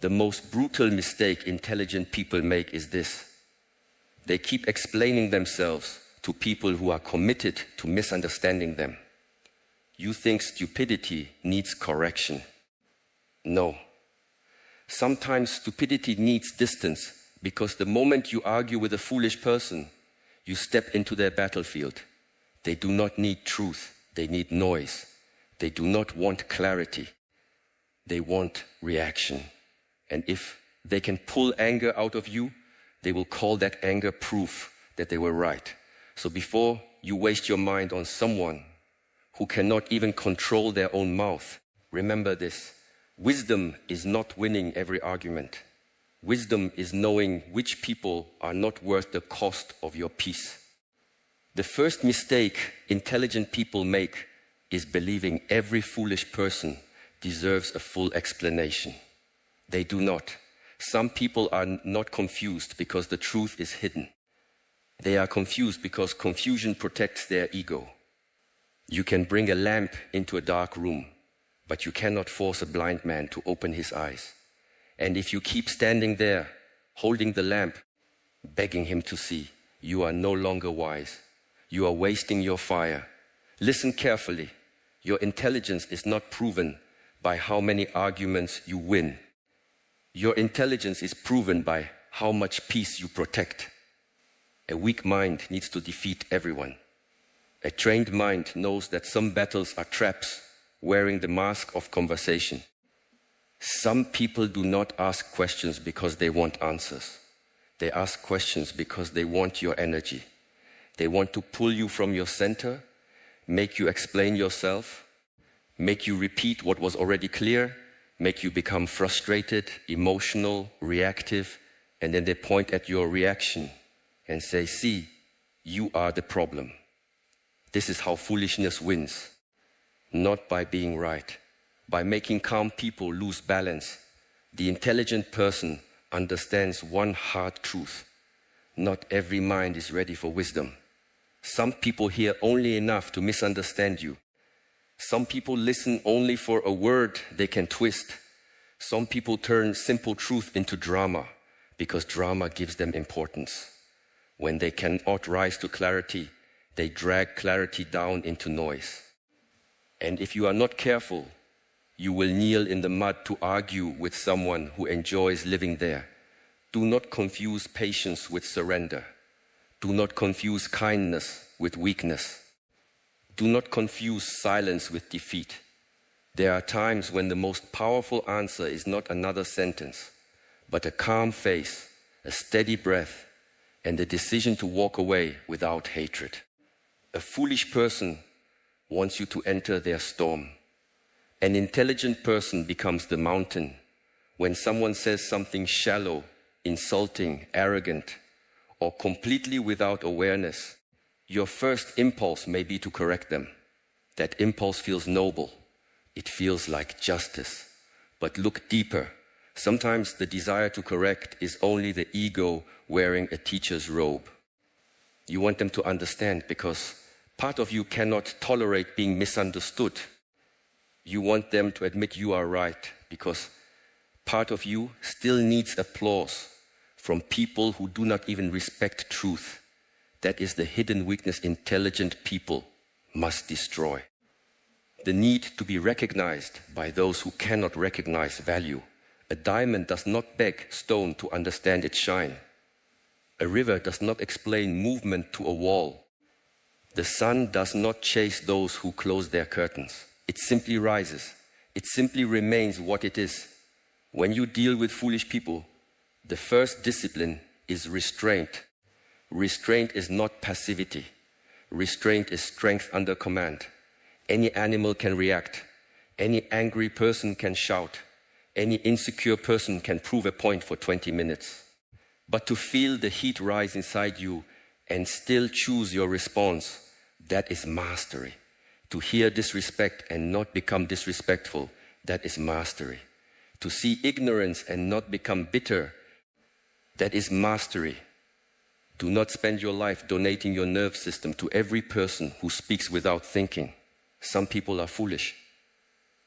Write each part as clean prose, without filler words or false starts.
The most brutal mistake intelligent people make is this. They keep explaining themselves to people who are committed to misunderstanding them. You think stupidity needs correction. No. Sometimes stupidity needs distance, because the moment you argue with a foolish person, you step into their battlefield. They do not need truth, they need noise. They do not want clarity, they want reaction. And if they can pull anger out of you, they will call that anger proof that they were right. So before you waste your mind on someone who cannot even control their own mouth, remember this. Wisdom is not winning every argument. Wisdom is knowing which people are not worth the cost of your peace. The first mistake intelligent people make is believing every foolish person deserves a full explanation. They do not. Some people are not confused because the truth is hidden. They are confused because confusion protects their ego. You can bring a lamp into a dark room, but you cannot force a blind man to open his eyes. And if you keep standing there, holding the lamp, begging him to see, you are no longer wise. You are wasting your fire. Listen carefully. Your intelligence is not proven by how many arguments you win. Your intelligence is proven by how much peace you protect. A weak mind needs to defeat everyone. A trained mind knows that some battles are traps wearing the mask of conversation. Some people do not ask questions because they want answers. They ask questions because they want your energy. They want to pull you from your center, make you explain yourself, make you repeat what was already clear, make you become frustrated, emotional, reactive, and then they point at your reaction and say, see, you are the problem. This is how foolishness wins. Not by being right, by making calm people lose balance. The intelligent person understands one hard truth. Not every mind is ready for wisdom. Some people hear only enough to misunderstand you. Some people listen only for a word they can twist. Some people turn simple truth into drama because drama gives them importance. When they cannot rise to clarity, they drag clarity down into noise. And if you are not careful, you will kneel in the mud to argue with someone who enjoys living there. Do not confuse patience with surrender. Do not confuse kindness with weakness. Do not confuse silence with defeat. There are times when the most powerful answer is not another sentence, but a calm face, a steady breath, and the decision to walk away without hatred. A foolish person wants you to enter their storm. An intelligent person becomes the mountain. When someone says something shallow, insulting, arrogant, or completely without awareness, your first impulse may be to correct them. That impulse feels noble. It feels like justice. But look deeper. Sometimes the desire to correct is only the ego wearing a teacher's robe. You want them to understand because part of you cannot tolerate being misunderstood. You want them to admit you are right because part of you still needs applause from people who do not even respect truth. That is the hidden weakness intelligent people must destroy. The need to be recognized by those who cannot recognize value. A diamond does not beg stone to understand its shine. A river does not explain movement to a wall. The sun does not chase those who close their curtains. It simply rises. It simply remains what it is. When you deal with foolish people, the first discipline is restraint. Restraint is not passivity. Restraint is strength under command. Any animal can react. Any angry person can shout. Any insecure person can prove a point for 20 minutes. But to feel the heat rise inside you and still choose your response, that is mastery. To hear disrespect and not become disrespectful, that is mastery. To see ignorance and not become bitter, that is mastery. Do not spend your life donating your nerve system to every person who speaks without thinking. Some people are foolish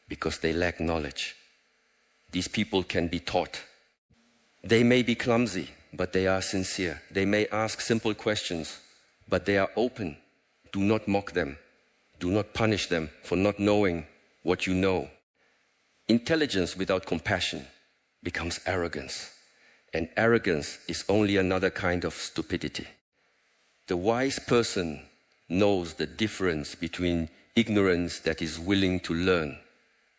because they lack knowledge. These people can be taught. They may be clumsy, but they are sincere. They may ask simple questions, but they are open. Do not mock them. Do not punish them for not knowing what you know. Intelligence without compassion becomes arrogance, and arrogance is only another kind of stupidity. The wise person knows the difference between ignorance that is willing to learn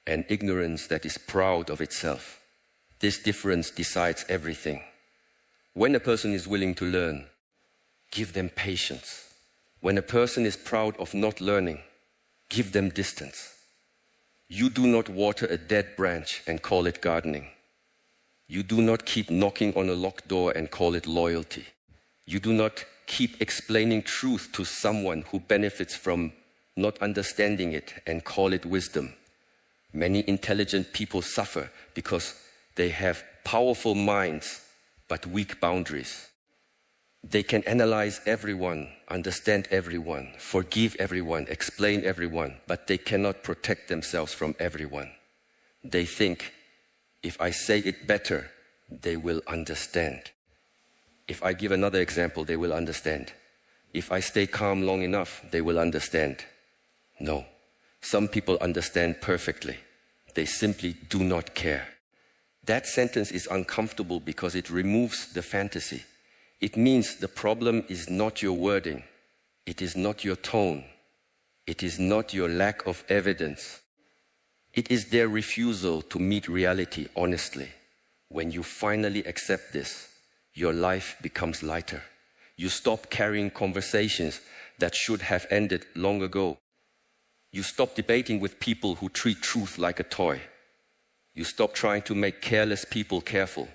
and ignorance that is proud of itself. This difference decides everything. When a person is willing to learn, give them patience. When a person is proud of not learning, give them distance. You do not water a dead branch and call it gardening. You do not keep knocking on a locked door and call it loyalty. You do not keep explaining truth to someone who benefits from not understanding it and call it wisdom. Many intelligent people suffer because they have powerful minds but weak boundaries. They can analyze everyone, understand everyone, forgive everyone, explain everyone, but they cannot protect themselves from everyone. They think, if I say it better, they will understand. If I give another example, they will understand. If I stay calm long enough, they will understand. No, some people understand perfectly. They simply do not care. That sentence is uncomfortable because it removes the fantasy. It means the problem is not your wording. It is not your tone. It is not your lack of evidence. It is their refusal to meet reality honestly. When you finally accept this, your life becomes lighter. You stop carrying conversations that should have ended long ago. You stop debating with people who treat truth like a toy. You stop trying to make careless people careful.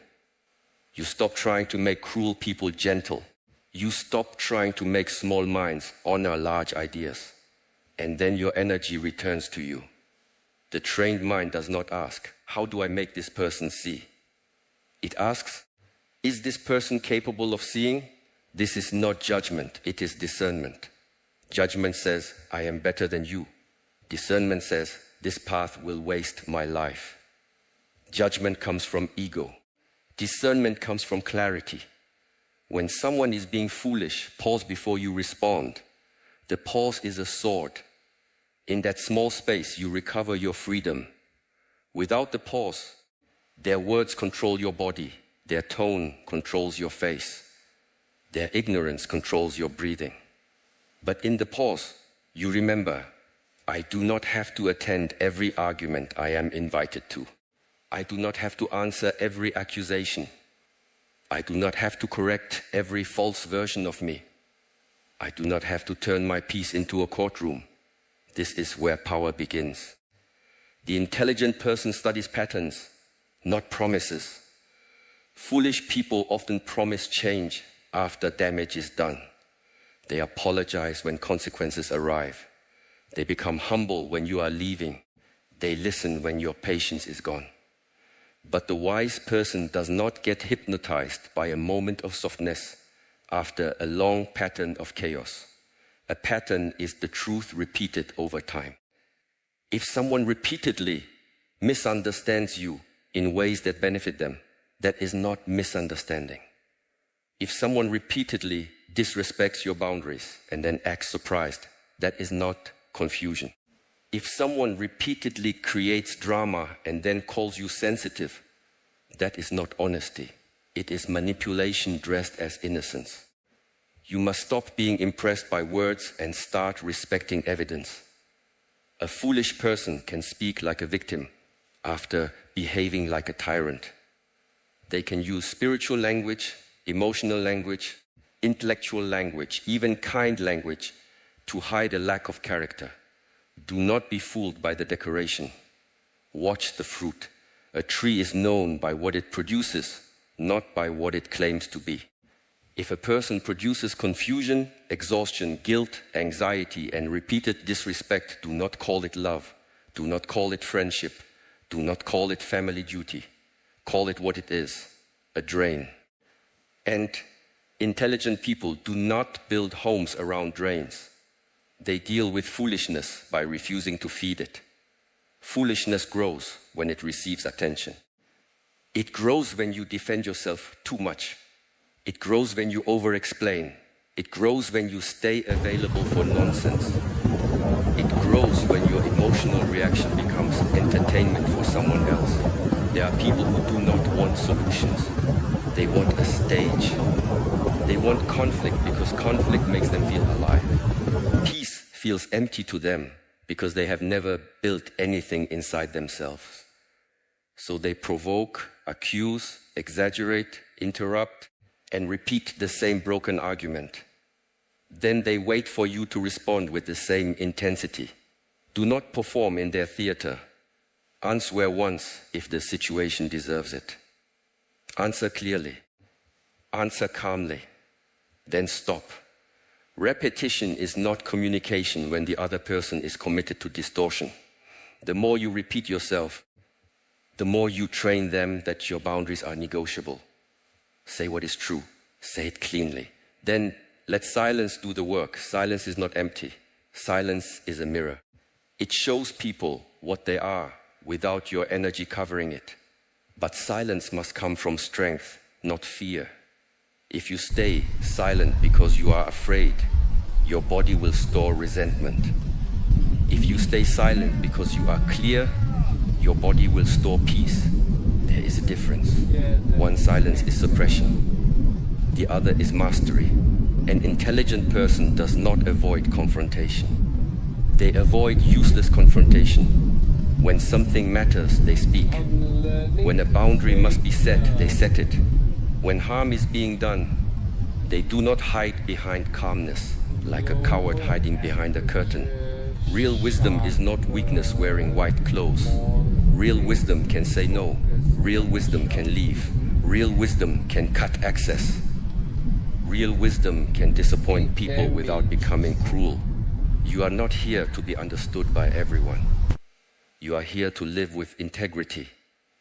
You stop trying to make cruel people gentle. You stop trying to make small minds honor large ideas. And then your energy returns to you. The trained mind does not ask, how do I make this person see? It asks, is this person capable of seeing? This is not judgment, it is discernment. Judgment says, I am better than you. Discernment says, this path will waste my life. Judgment comes from ego. Discernment comes from clarity. When someone is being foolish, pause before you respond. The pause is a sword. In that small space, you recover your freedom. Without the pause, their words control your body. Their tone controls your face. Their ignorance controls your breathing. But in the pause, you remember, I do not have to attend every argument I am invited to. I do not have to answer every accusation. I do not have to correct every false version of me. I do not have to turn my peace into a courtroom. This is where power begins. The intelligent person studies patterns, not promises. Foolish people often promise change after damage is done. They apologize when consequences arrive. They become humble when you are leaving. They listen when your patience is gone. But the wise person does not get hypnotized by a moment of softness after a long pattern of chaos. A pattern is the truth repeated over time. If someone repeatedly misunderstands you in ways that benefit them, that is not misunderstanding. If someone repeatedly disrespects your boundaries and then acts surprised, that is not confusion. If someone repeatedly creates drama and then calls you sensitive, that is not honesty. It is manipulation dressed as innocence. You must stop being impressed by words and start respecting evidence. A foolish person can speak like a victim after behaving like a tyrant. They can use spiritual language, emotional language, intellectual language, even kind language to hide a lack of character. Do not be fooled by the decoration. Watch the fruit. A tree is known by what it produces, not by what it claims to be. If a person produces confusion, exhaustion, guilt, anxiety, and repeated disrespect, do not call it love. Do not call it friendship. Do not call it family duty. Call it what it is, a drain. And intelligent people do not build homes around drains. They deal with foolishness by refusing to feed it. Foolishness grows when it receives attention. It grows when you defend yourself too much. It grows when you overexplain. It grows when you stay available for nonsense. It grows when your emotional reaction becomes entertainment for someone else. There are people who do not want solutions. They want a stage. They want conflict because conflict makes them feel alive. Peace feels empty to them because they have never built anything inside themselves. So they provoke, accuse, exaggerate, interrupt, and repeat the same broken argument. Then they wait for you to respond with the same intensity. Do not perform in their theater. Answer once if the situation deserves it. Answer clearly. Answer calmly. Then stop. Repetition is not communication when the other person is committed to distortion. The more you repeat yourself, the more you train them that your boundaries are negotiable. Say what is true. Say it cleanly. Then let silence do the work. Silence is not empty. Silence is a mirror. It shows people what they are without your energy covering it. But silence must come from strength, not fear. If you stay silent because you are afraid, your body will store resentment. If you stay silent because you are clear, your body will store peace. There is a difference. One silence is suppression. The other is mastery. An intelligent person does not avoid confrontation. They avoid useless confrontation. When something matters, they speak. When a boundary must be set, they set it. When harm is being done, they do not hide behind calmness, like a coward hiding behind a curtain. Real wisdom is not weakness wearing white clothes. Real wisdom can say no. Real wisdom can leave. Real wisdom can cut access. Real wisdom can disappoint people without becoming cruel. You are not here to be understood by everyone. You are here to live with integrity.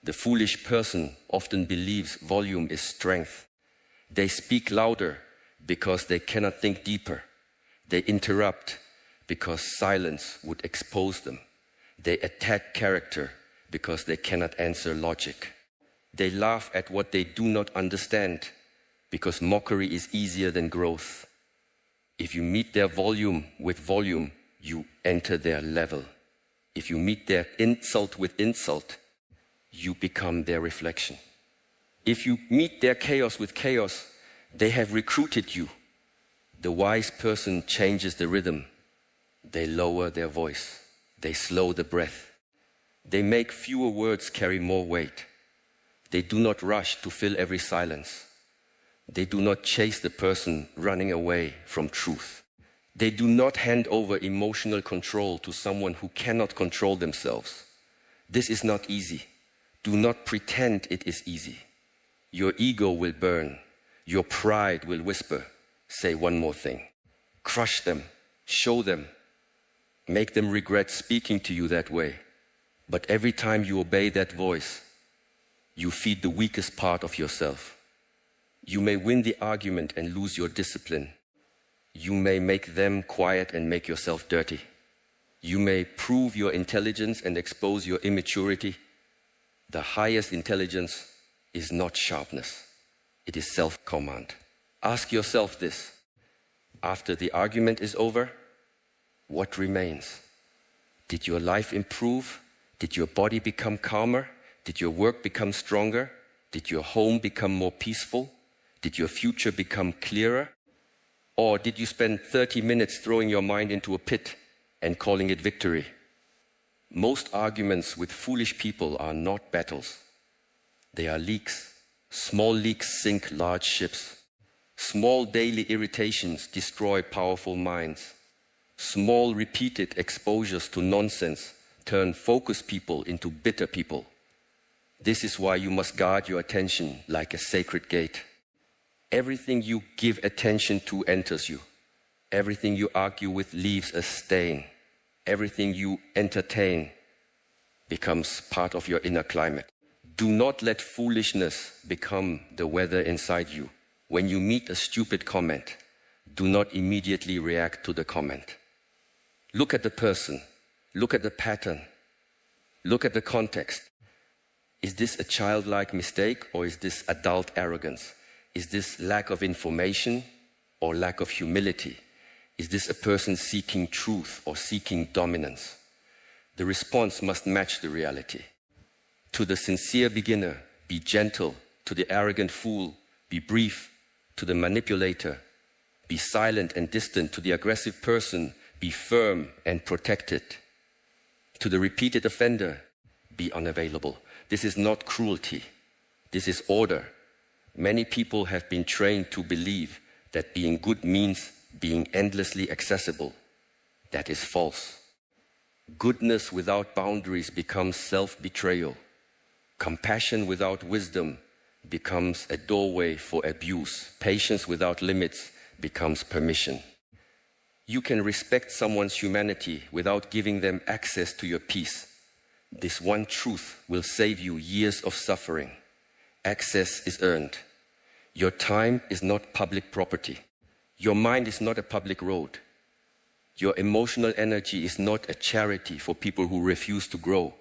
The foolish person often believes volume is strength. They speak louder because they cannot think deeper. They interrupt because silence would expose them. They attack character because they cannot answer logic. They laugh at what they do not understand because mockery is easier than growth. If you meet their volume with volume, you enter their level. If you meet their insult with insult, you become their reflection. If you meet their chaos with chaos, they have recruited you. The wise person changes the rhythm. They lower their voice. They slow the breath. They make fewer words carry more weight. They do not rush to fill every silence. They do not chase the person running away from truth. They do not hand over emotional control to someone who cannot control themselves. This is not easy. Do not pretend it is easy. Your ego will burn. Your pride will whisper, say one more thing. Crush them, show them, make them regret speaking to you that way. But every time you obey that voice, you feed the weakest part of yourself. You may win the argument and lose your discipline. You may make them quiet and make yourself dirty. You may prove your intelligence and expose your immaturity. The highest intelligence is not sharpness. It is self-command. Ask yourself this. After the argument is over, what remains? Did your life improve? Did your body become calmer? Did your work become stronger? Did your home become more peaceful? Did your future become clearer? Or did you spend 30 minutes throwing your mind into a pit and calling it victory? Most arguments with foolish people are not battles. They are leaks. Small leaks sink large ships. Small daily irritations destroy powerful minds. Small repeated exposures to nonsense turn focused people into bitter people. This is why you must guard your attention like a sacred gate. Everything you give attention to enters you. Everything you argue with leaves a stain. Everything you entertain becomes part of your inner climate. Do not let foolishness become the weather inside you. When you meet a stupid comment, do not immediately react to the comment. Look at the person. Look at the pattern. Look at the context. Is this a childlike mistake, or is this adult arrogance? Is this lack of information or lack of humility? Is this a person seeking truth or seeking dominance? The response must match the reality. To the sincere beginner, be gentle. To the arrogant fool, be brief. To the manipulator, be silent and distant. To the aggressive person, be firm and protected. To the repeated offender, be unavailable. This is not cruelty. This is order. Many people have been trained to believe that being good means being endlessly accessible. That is false. Goodness without boundaries becomes self-betrayal. Compassion without wisdom becomes a doorway for abuse. Patience without limits becomes permission. You can respect someone's humanity without giving them access to your peace. This one truth will save you years of suffering. Access is earned. Your time is not public property. Your mind is not a public road. Your emotional energy is not a charity for people who refuse to grow.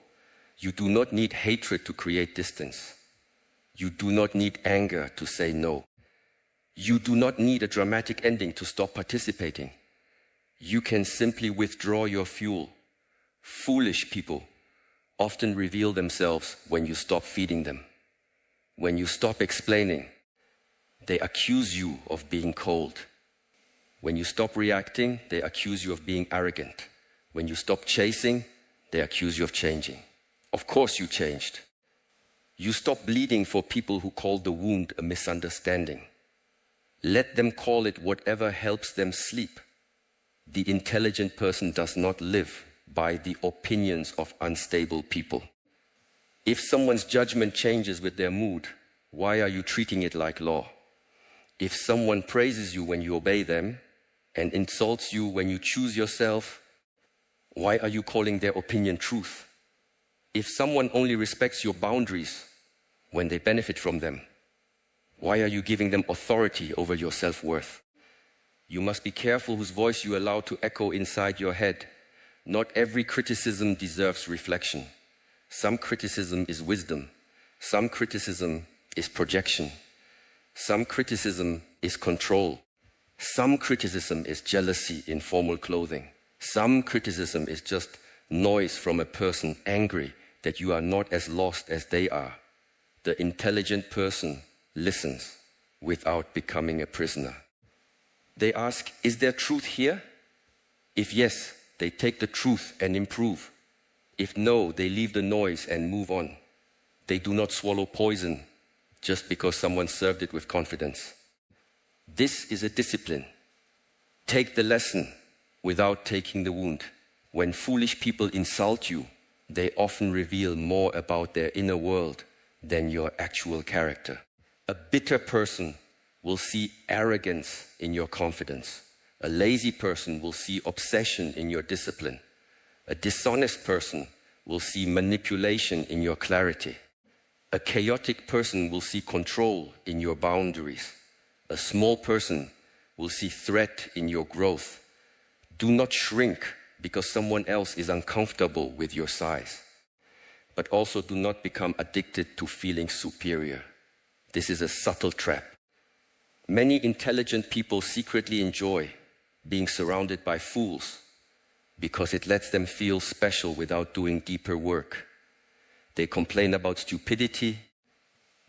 You do not need hatred to create distance. You do not need anger to say no. You do not need a dramatic ending to stop participating. You can simply withdraw your fuel. Foolish people often reveal themselves when you stop feeding them. When you stop explaining, they accuse you of being cold. When you stop reacting, they accuse you of being arrogant. When you stop chasing, they accuse you of changing. Of course you changed. You stop bleeding for people who call the wound a misunderstanding. Let them call it whatever helps them sleep. The intelligent person does not live by the opinions of unstable people. If someone's judgment changes with their mood, why are you treating it like law? If someone praises you when you obey them and insults you when you choose yourself, why are you calling their opinion truth? If someone only respects your boundaries when they benefit from them, why are you giving them authority over your self-worth? You must be careful whose voice you allow to echo inside your head. Not every criticism deserves reflection. Some criticism is wisdom. Some criticism is projection. Some criticism is control. Some criticism is jealousy in formal clothing. Some criticism is just noise from a person angry that you are not as lost as they are. The intelligent person listens without becoming a prisoner. They ask, is there truth here? If yes, they take the truth and improve. If no, they leave the noise and move on. They do not swallow poison just because someone served it with confidence. This is a discipline. Take the lesson without taking the wound. When foolish people insult you, they often reveal more about their inner world than your actual character. A bitter person will see arrogance in your confidence. A lazy person will see obsession in your discipline. A dishonest person will see manipulation in your clarity. A chaotic person will see control in your boundaries. A small person will see threat in your growth. Do not shrink because someone else is uncomfortable with your size. But also do not become addicted to feeling superior. This is a subtle trap. Many intelligent people secretly enjoy being surrounded by fools because it lets them feel special without doing deeper work. They complain about stupidity,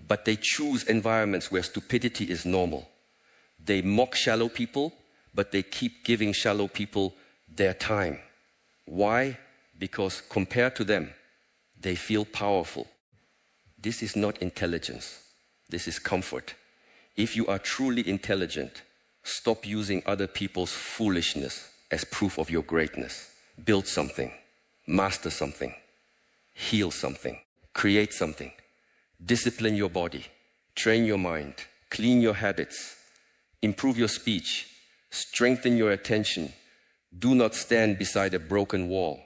but they choose environments where stupidity is normal. They mock shallow people, but they keep giving shallow people their time. Why? Because compared to them, they feel powerful. This is not intelligence. This is comfort. If you are truly intelligent, stop using other people's foolishness as proof of your greatness. Build something, master something, heal something, create something, discipline your body, train your mind, clean your habits, improve your speech, strengthen your attention. Do not stand beside a broken wall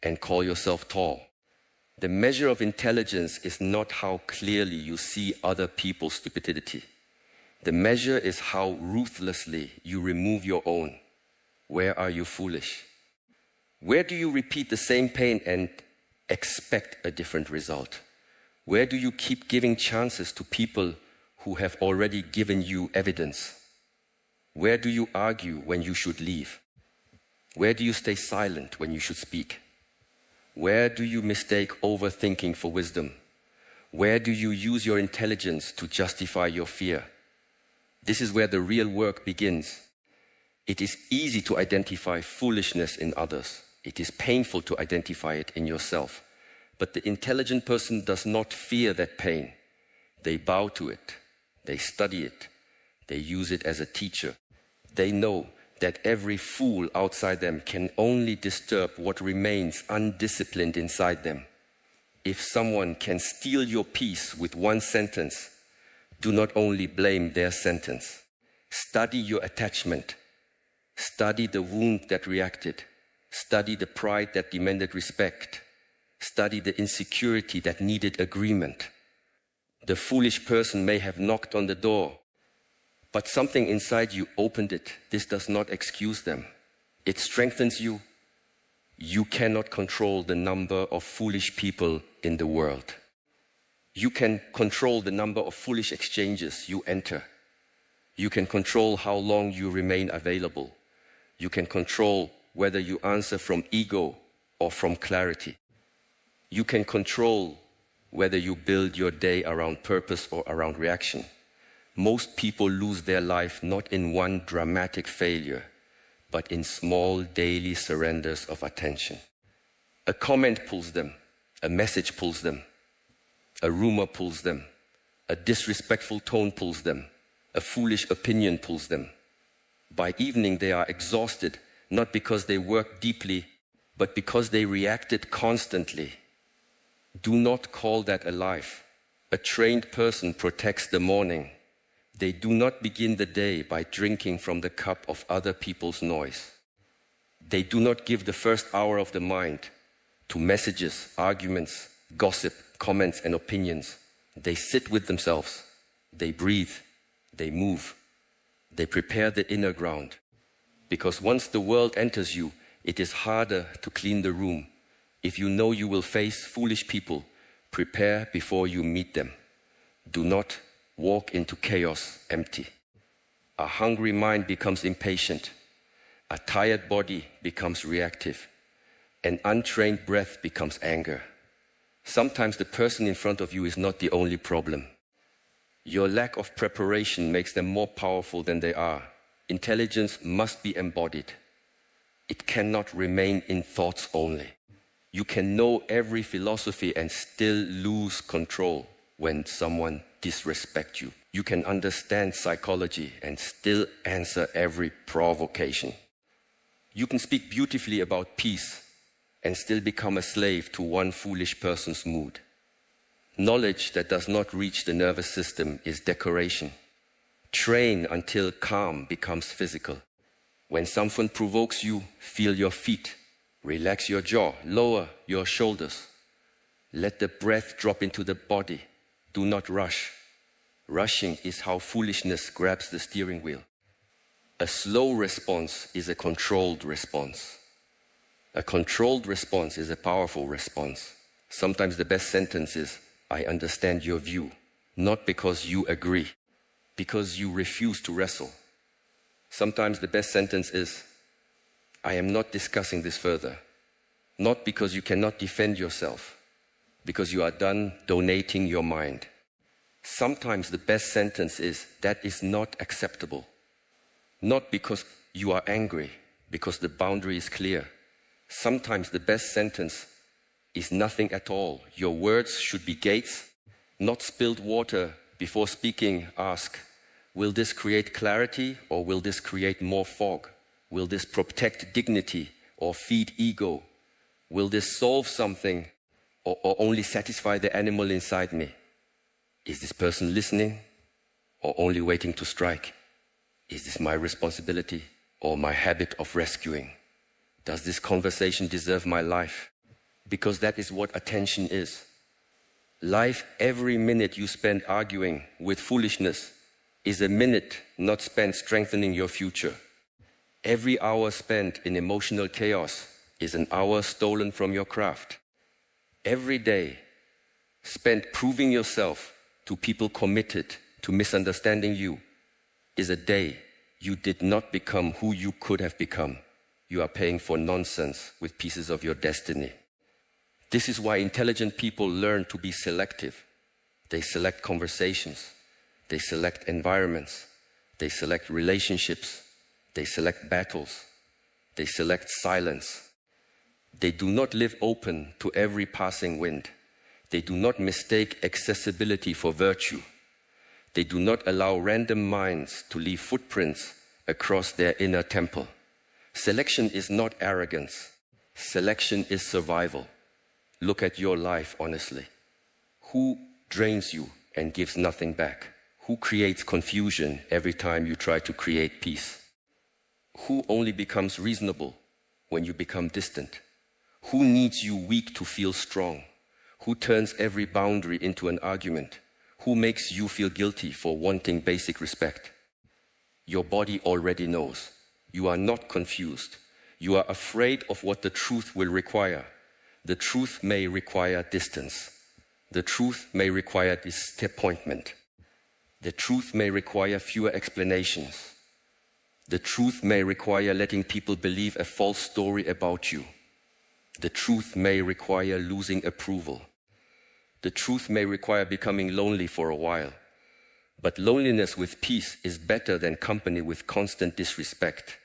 and call yourself tall. The measure of intelligence is not how clearly you see other people's stupidity. The measure is how ruthlessly you remove your own. Where are you foolish? Where do you repeat the same pain and expect a different result? Where do you keep giving chances to people who have already given you evidence? Where do you argue when you should leave? Where do you stay silent when you should speak? Where do you mistake overthinking for wisdom? Where do you use your intelligence to justify your fear? This is where the real work begins. It is easy to identify foolishness in others. It is painful to identify it in yourself. But the intelligent person does not fear that pain. They bow to it. They study it. They use it as a teacher. They know that every fool outside them can only disturb what remains undisciplined inside them. If someone can steal your peace with one sentence, do not only blame their sentence. Study your attachment. Study the wound that reacted. Study the pride that demanded respect. Study the insecurity that needed agreement. The foolish person may have knocked on the door, but something inside you opened it. This does not excuse them. It strengthens you. You cannot control the number of foolish people in the world. You can control the number of foolish exchanges you enter. You can control how long you remain available. You can control whether you answer from ego or from clarity. You can control whether you build your day around purpose or around reaction. Most people lose their life not in one dramatic failure, but in small daily surrenders of attention. A comment pulls them, a message pulls them, a rumor pulls them, a disrespectful tone pulls them, a foolish opinion pulls them. By evening they are exhausted, not because they worked deeply, but because they reacted constantly. Do not call that a life. A trained person protects the morning. They do not begin the day by drinking from the cup of other people's noise. They do not give the first hour of the mind to messages, arguments, gossip, comments, and opinions. They sit with themselves. They breathe. They move. They prepare the inner ground. Because once the world enters you, it is harder to clean the room. If you know you will face foolish people, prepare before you meet them. Do not walk into chaos empty. A hungry mind becomes impatient. A tired body becomes reactive. An untrained breath becomes anger. Sometimes the person in front of you is not the only problem. Your lack of preparation makes them more powerful than they are. Intelligence must be embodied. It cannot remain in thoughts only. You can know every philosophy and still lose control when someone disrespects you. You can understand psychology and still answer every provocation. You can speak beautifully about peace and still become a slave to one foolish person's mood. Knowledge that does not reach the nervous system is decoration. Train until calm becomes physical. When someone provokes you, feel your feet. Relax your jaw, lower your shoulders. Let the breath drop into the body. Do not rush. Rushing is how foolishness grabs the steering wheel. A slow response is a controlled response. A controlled response is a powerful response. Sometimes the best sentence is, I understand your view, not because you agree, because you refuse to wrestle. Sometimes the best sentence is, I am not discussing this further, not because you cannot defend yourself, because you are done donating your mind. Sometimes the best sentence is, that is not acceptable, not because you are angry, because the boundary is clear. Sometimes the best sentence is nothing at all. Your words should be gates, not spilled water. Before speaking, ask, will this create clarity or will this create more fog? Will this protect dignity or feed ego? Will this solve something or only satisfy the animal inside me? Is this person listening or only waiting to strike? Is this my responsibility or my habit of rescuing? Does this conversation deserve my life? Because that is what attention is. Life, every minute you spend arguing with foolishness is a minute not spent strengthening your future. Every hour spent in emotional chaos is an hour stolen from your craft. Every day, spent proving yourself to people committed to misunderstanding you is a day you did not become who you could have become. You are paying for nonsense with pieces of your destiny. This is why intelligent people learn to be selective. They select conversations. They select environments. They select relationships. They select battles. They select silence. They do not live open to every passing wind. They do not mistake accessibility for virtue. They do not allow random minds to leave footprints across their inner temple. Selection is not arrogance. Selection is survival. Look at your life honestly. Who drains you and gives nothing back? Who creates confusion every time you try to create peace? Who only becomes reasonable when you become distant? Who needs you weak to feel strong? Who turns every boundary into an argument? Who makes you feel guilty for wanting basic respect? Your body already knows. You are not confused. You are afraid of what the truth will require. The truth may require distance. The truth may require disappointment. The truth may require fewer explanations. The truth may require letting people believe a false story about you. The truth may require losing approval. The truth may require becoming lonely for a while. But loneliness with peace is better than company with constant disrespect.